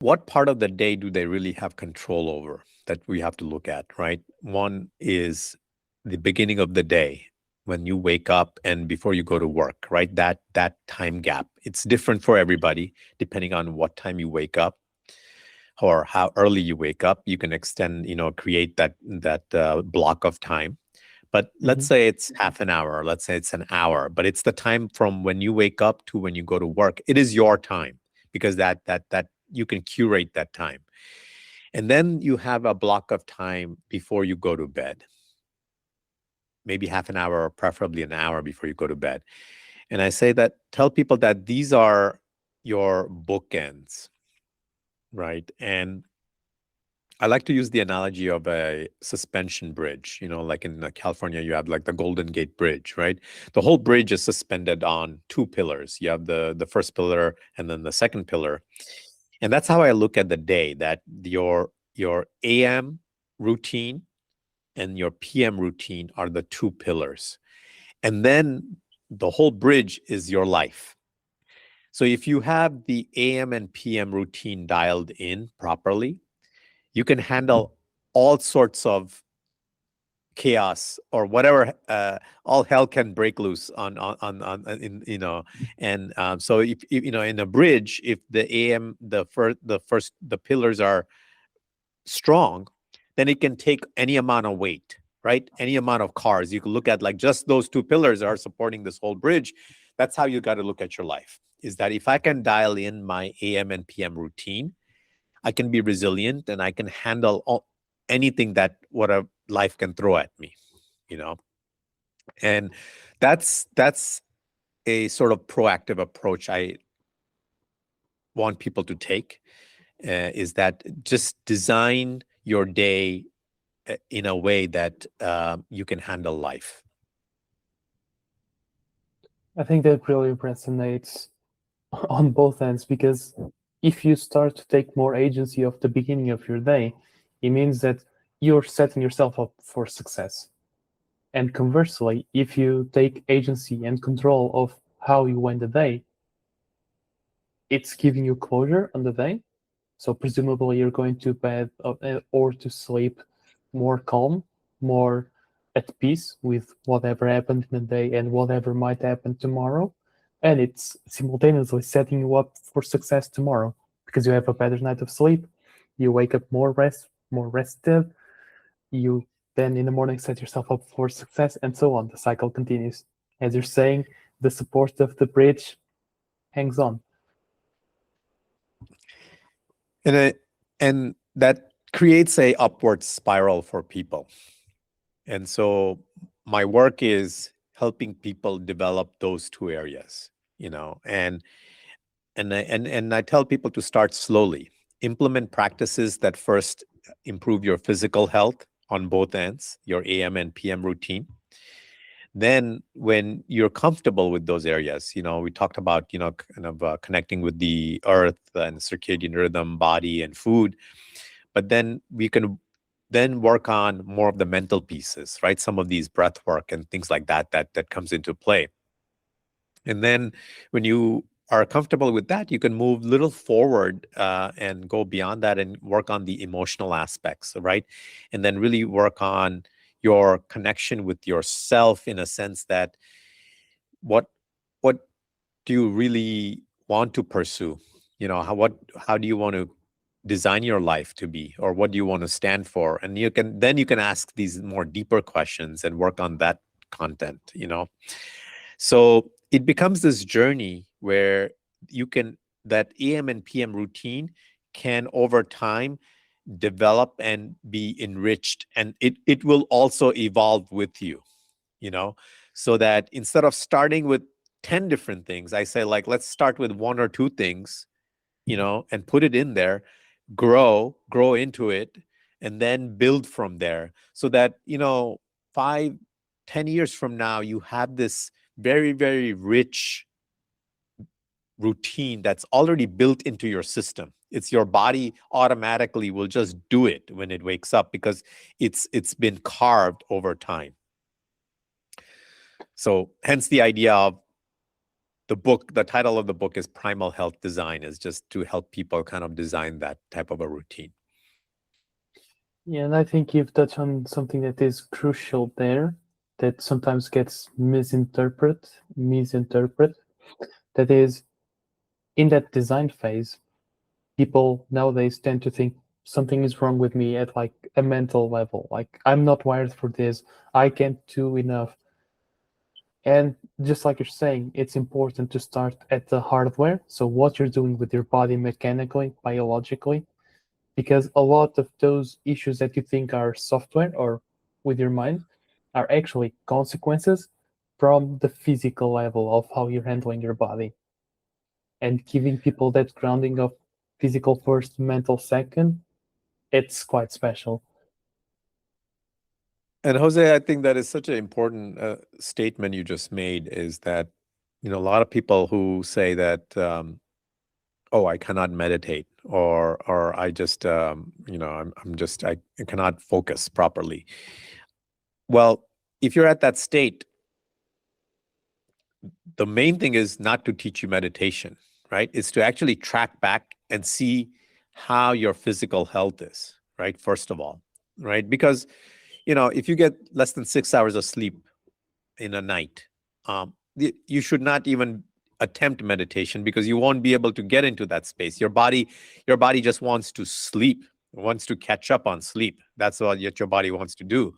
what part of the day do they really have control over that we have to look at, right? One is the beginning of the day when you wake up and before you go to work, right? That time gap. It's different for everybody depending on what time you wake up or how early you wake up. You can extend, create that block of time. But let's Hmm. say it's half an hour, let's say it's an hour, but it's the time from when you wake up to when you go to work. It is your time because that you can curate that time. And then you have a block of time before you go to bed, maybe half an hour or preferably an hour before you go to bed. And I say that, tell people that these are your bookends, right? And I like to use the analogy of a suspension bridge. Like in California, you have like the Golden Gate Bridge, right? The whole bridge is suspended on two pillars. You have the first pillar and then the second pillar. And that's how I look at the day, that your AM routine and your PM routine are the two pillars. And then the whole bridge is your life. So if you have the AM and PM routine dialed in properly, you can handle all sorts of chaos or whatever, all hell can break loose on in and so if in a bridge, if the am the pillars are strong, then it can take any amount of weight, right? Any amount of cars. You can look at like just those two pillars are supporting this whole bridge. That's how you got to look at your life, is that if I can dial in my AM and PM routine, I can be resilient and I can handle anything that what a life can throw at me, you know. And that's a sort of proactive approach I want people to take, is that just design your day in a way that you can handle life. I think that really resonates on both ends because if you start to take more agency of the beginning of your day, it means that you're setting yourself up for success. And conversely, if you take agency and control of how you end the day, it's giving you closure on the day. So presumably you're going to bed or to sleep more calm, more at peace with whatever happened in the day and whatever might happen tomorrow. And it's simultaneously setting you up for success tomorrow because you have a better night of sleep. You wake up more rested. You then in the morning set yourself up for success, and so on. The cycle continues. As you're saying, the support of the bridge hangs on. And that creates a upward spiral for people. And so my work is helping people develop those two areas, and I tell people to start slowly. Implement practices that first improve your physical health on both ends, your AM and PM routine. Then when you're comfortable with those areas, we talked about, kind of connecting with the earth and circadian rhythm, body and food. But then we can then work on more of the mental pieces, right? Some of these breath work and things like that comes into play. And then when you are comfortable with that, you can move little forward and go beyond that and work on the emotional aspects, right? And then really work on your connection with yourself, in a sense that what what do you really want to pursue? How do you want to design your life to be, or what do you want to stand for? And you can ask these more deeper questions and work on that content. So it becomes this journey where that AM and PM routine can over time develop and be enriched, and it will also evolve with you, so that instead of starting with 10 different things, I say, like, let's start with one or two things, and put it in there, grow into it, and then build from there, so that 5, 10 years from now, you have this very, very rich routine that's already built into your system. It's your body automatically will just do it when it wakes up, because it's been carved over time. So hence the idea of the title of the book is Primal Health Design, is just to help people kind of design that type of a routine. Yeah, and I think you've touched on something that is crucial there, that sometimes gets misinterpret. That is, in that design phase, people nowadays tend to think something is wrong with me at like a mental level. Like, I'm not wired for this. I can't do enough. And just like you're saying, it's important to start at the hardware. So what you're doing with your body mechanically, biologically, because a lot of those issues that you think are software or with your mind are actually consequences from the physical level of how you're handling your body. And giving people that grounding of physical first, mental second, it's quite special. And Jose, I think that is such an important statement you just made, is that, a lot of people who say that, oh, I cannot meditate, or I just, I cannot focus properly. Well, if you're at that state, the main thing is not to teach you meditation, right? It's to actually track back and see how your physical health is, right? First of all, right? Because, if you get less than 6 hours of sleep in a night, you should not even attempt meditation, because you won't be able to get into that space. Your body just wants to sleep, wants to catch up on sleep. That's what your body wants to do.